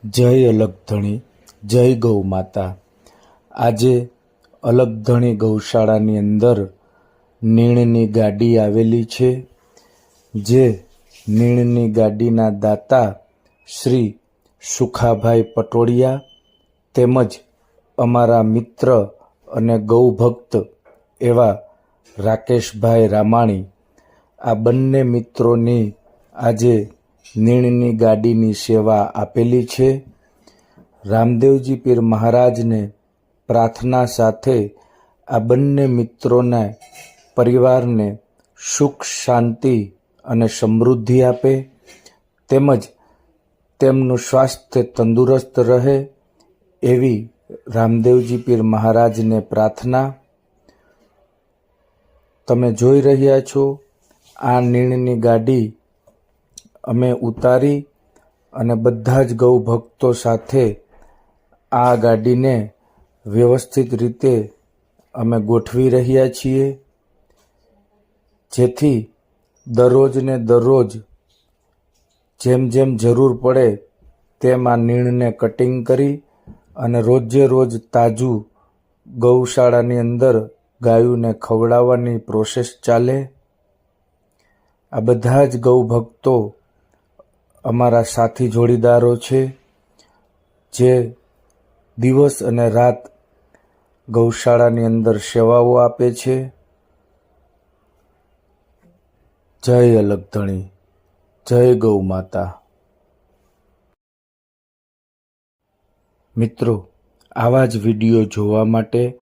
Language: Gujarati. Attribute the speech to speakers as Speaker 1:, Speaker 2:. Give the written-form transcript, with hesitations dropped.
Speaker 1: જય અલગધણી, જય ગૌ માતા। આજે અલગધણી ગૌશાળાની અંદર નીણની ગાડી આવેલી છે, જે નીણની ગાડીના દાતા શ્રી સુખાભાઈ પટોળિયા તેમજ અમારા મિત્ર અને ગૌભક્ત એવા રાકેશભાઈ રામાણી, આ બંને મિત્રોની આજે નીણની ગાડીની સેવા આપેલી છે। રામદેવજી પીર મહારાજને પ્રાર્થના સાથે આ બંને મિત્રોના પરિવારને સુખ શાંતિ અને સમૃદ્ધિ આપે, તેમજ તેમનું સ્વાસ્થ્ય તંદુરસ્ત રહે એવી રામદેવજી પીર મહારાજને પ્રાર્થના। તમે જોઈ રહ્યા છો આ નીણની ગાડી અમે ઉતારી અને બધા જ ગૌ ભક્તો સાથે આ ગાડીને વ્યવસ્થિત રીતે અમે ગોઠવી રહ્યા છીએ, જેથી દરરોજ ને દરરોજ જેમ જેમ જરૂર પડે તેમ આ નીણને કટિંગ કરી અને રોજે રોજ તાજું ગૌશાળાની અંદર ગાયોને ખવડાવવાની પ્રોસેસ ચાલે। આ બધા જ ગૌ ભક્તો અમારા સાથી જોડીદારો છે, જે દિવસ અને રાત ગૌશાળાની અંદર સેવાઓ આપે છે। જય અલગધણી, જય ગૌ માતા। મિત્રો, આવા જ વિડીયો જોવા માટે